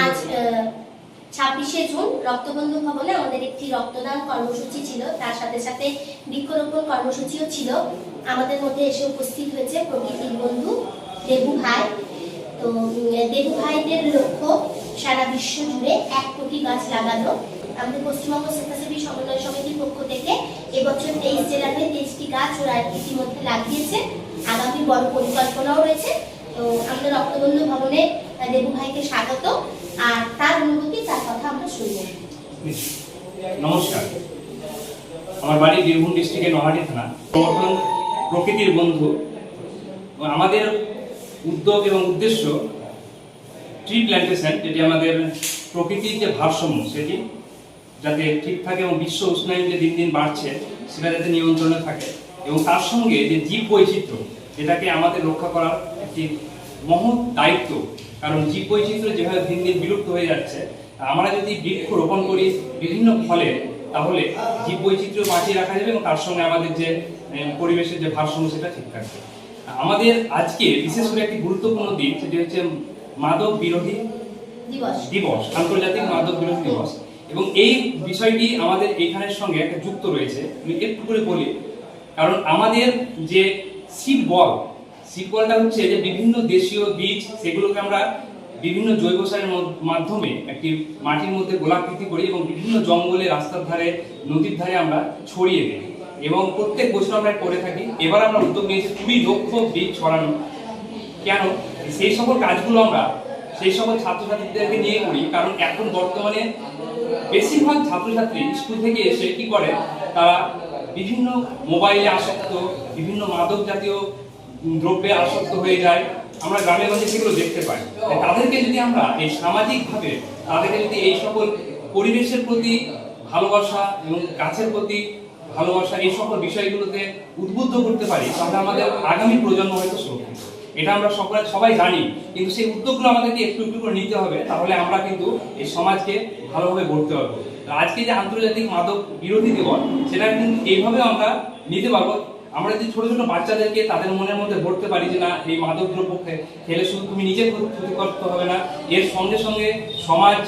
আজ 26শে জুন রক্তবন্ধু ভবনে আমাদের একটি রক্তদান কর্মসূচি ছিল, তার সাথে সাথে বৃক্ষরোপণ কর্মসূচিও ছিল। আমাদের মধ্যে এসে উপস্থিত হয়েছে প্রকৃতির বন্ধু দেবু ভাই। তো দেবু ভাইদের লক্ষ্য সারা বিশ্ব জুড়ে 1 কোটি গাছ লাগানো। আমাদের পশ্চিমবঙ্গ স্বেচ্ছাসেবী সমন্বয় সমিতির পক্ষ থেকে এবছর 23 জেলাতে 23টি গাছ ওরা ইতিমধ্যে লাগিয়েছে। আগামী বড় পরিকল্পনাও রয়েছে। তো আমাদের রক্তবন্ধু ভবনে দেবু ভাইকে স্বাগত, আর তার অনুভূতি, তার কথা আমরা শুনবো। নমস্কার, আমার বাড়ি বীরভূম ডিস্ট্রিক্টের নোহাটি থানা। সংগঠন প্রকৃতির বন্ধু, আমাদের উদ্যোগ এবং উদ্দেশ্য ট্রি প্ল্যান্টেশন, যেটি আমাদের প্রকৃতির যে ভারসাম্য সেটি যাতে ঠিক থাকে এবং বিশ্ব উষ্ণায়ন যে দিন দিন বাড়ছে সেটা যাতে নিয়ন্ত্রণে থাকে, এবং তার সঙ্গে যে জীব বৈচিত্র্য যেটাকে আমাদের রক্ষা করার একটি মহৎ দায়িত্ব। কারণ জীব বৈচিত্র্য যেভাবে দিন দিন বিলুপ্ত হয়ে যাচ্ছে, আমরা যদি বৃক্ষ রোপণ করি বিভিন্ন ফলে, তাহলে জীব বৈচিত্র্য বাঁচিয়ে রাখা যাবে এবং তার সঙ্গে আমাদের যে পরিবেশের যে ভারসাম্য সেটা ঠিক থাকবে। আমাদের আজকে বিশেষ করে একটি গুরুত্বপূর্ণ দিন, সেটি হচ্ছে মাদক বিরোধী দিবস, আন্তর্জাতিক মাদক বিরোধী দিবস। এবং এই বিষয়টি আমাদের এখানের সঙ্গে একটা যুক্ত রয়েছে। আমি একটু করে বলি, কারণ আমাদের যে সিড বলটা হচ্ছে যে বিভিন্ন দেশীয় বীজ, সেগুলোকে আমরা বিভিন্ন জৈব সারের মাধ্যমে একটি মাটির মধ্যে গোলাকৃতি করি এবং বিভিন্ন জঙ্গলে, রাস্তার ধারে, নদীর ধারে আমরা ছড়িয়ে দিই, এবং প্রত্যেক বছর আমরা করে থাকি। এবার আমরা উদ্যোগ নিয়েছি 20 লক্ষ বীজ ছড়ানো। কেন সেই সকল কাজগুলো আমরা সেই সকল ছাত্রছাত্রীদেরকে নিয়ে করি? কারণ এখন বর্তমানে বেশিরভাগ ছাত্রছাত্রী স্কুল থেকে এসে কি করে, তারা বিভিন্ন মোবাইলে আসক্ত, বিভিন্ন মাদক জাতীয় দ্রব্যে আসক্ত হয়ে যায়। আমরা গ্রামে গঞ্জে সেগুলো দেখতে পাই। তাদেরকে যদি আমরা এই সামাজিকভাবে তাদেরকে যদি এই সকল পরিবেশের প্রতি ভালোবাসা এবং গাছের প্রতি ভালোবাসা, এই সকল বিষয়গুলোতে উদ্বুদ্ধ করতে পারি, তাহলে আমাদের আগামী প্রজন্ম হয়তো সুরক্ষিত। এটা আমরা সবাই জানি, কিন্তু সেই উদ্যোগগুলো আমাদেরকে একটু একটু করে নিতে হবে, তাহলে আমরা কিন্তু এই সমাজকে ভালোভাবে গড়তে পারবো। আজকে যে আন্তর্জাতিক মাদক বিরোধী দিবস, সেটা কিন্তু এইভাবে আমরা নিতে পারবো। আমরা যদি ছোট ছোট বাচ্চাদেরকে তাদের মনের মধ্যে ভরতে পারি যে না, এই মাদক দ্রব্য খেলে শুধু তুমি নিজে ক্ষতিগ্রস্ত হবে না, এর সঙ্গে সঙ্গে সমাজ,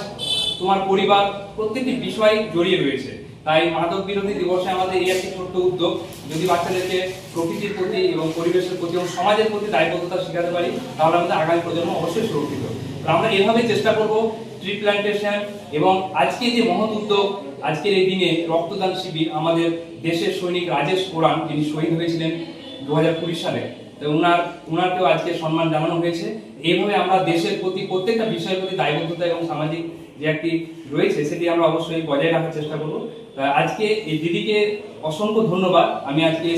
তোমার পরিবার, প্রত্যেকটি বিষয় জড়িয়ে রয়েছে। তাই মাদক বিরোধী দিবসে আমাদের এই একটি ছোট্ট উদ্যোগ, যদি বাচ্চাদেরকে প্রকৃতির প্রতি এবং পরিবেশের প্রতি এবং সমাজের প্রতি দায়বদ্ধতা শেখাতে পারি, তাহলে আমাদের আগামী প্রজন্ম অবশ্যই সুরক্ষিত। আমরা এভাবে চেষ্টা করব ট্রি প্ল্যান্টেশন এবং আজকে যে মহৎ উদ্যোগ, আজকের এই দিনে রক্তদান শিবির। আমাদের দেশের সৈনিক রাজেশ কোরান, যিনি শহীদ হয়েছিলেন 2020 সালে, ওনাকেও আজকে সম্মান জানানো হয়েছে। এইভাবে আমরা দেশের প্রতি প্রত্যেকটা বিষয়ের প্রতি দায়বদ্ধতা এবং সামাজিক যে একটি রয়েছে, সেটি আমরা অবশ্যই বজায় রাখার চেষ্টা করব। আজকে এই দিদিকে অসংখ্য ধন্যবাদ। আমি আজকে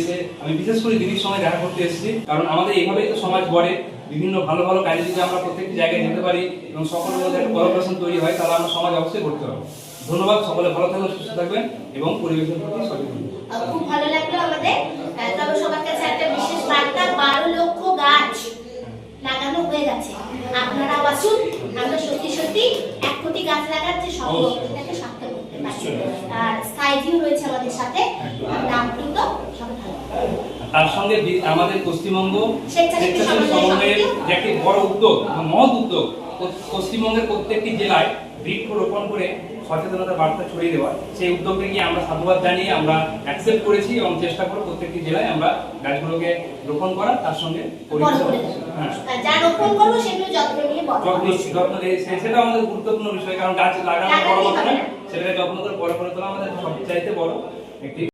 আমি বিশেষ করে দিদির সঙ্গে দেখা করতে এসেছি, কারণ আমাদের এইভাবেই তো সমাজ গড়ে। বিভিন্ন ভালো ভালো কাজে যদি আমরা প্রত্যেকটি জায়গায় যেতে পারি এবং সকলের মধ্যে একটা কোলাবোরেশন তৈরি হয়, তাহলে আমরা সমাজ অবশ্যই করতে পারবো। ধন্যবাদ, সকলে ভালো থাকবেন, সুস্থ থাকবেন এবং পরিবেশের প্রতি সচেতন। খুব ভালো লাগলো আমাদের। তবে সবার কাছে একটা বিশেষ বার্তা, 12 লক্ষ গাছ লাগানো হয়ে গেছে। আপনারা আসুন, আমরা সত্যি সত্যি 1 কোটি গাছ লাগার যে স্বপ্ন, সেটাকে সার্থক করতে পারি। আর স্কাইভিউ রয়েছে আমাদের সাথে, আমরা আপ্লুত। সবাই ভালো। তার সঙ্গে আমাদের পশ্চিমবঙ্গ স্বেচ্ছাসেবী সমন্বয়ের যে একটি বড় উদ্যোগ, মহৎ উদ্যোগ, পশ্চিমবঙ্গের প্রত্যেকটি জেলায় বৃক্ষ রোপণ করে সচেতনতা বার্তা ছড়িয়ে দেওয়া, সেই উদ্যোগকে গিয়ে আমরা সাধুবাদ জানিয়ে আমরা অ্যাকসেপ্ট করেছি এবং চেষ্টা করব প্রত্যেকটি জেলায় আমরা গাছগুলোকে রোপণ করা, তার সঙ্গে যা রোপণ করব সেগুলো যত্ন নিয়ে সেটা আমাদের গুরুত্বপূর্ণ বিষয়। কারণ গাছ লাগানো বড় কথা না, সেটাকে যত্ন করে বড় করে তোলা আমাদের সবচাইতে বড় একটি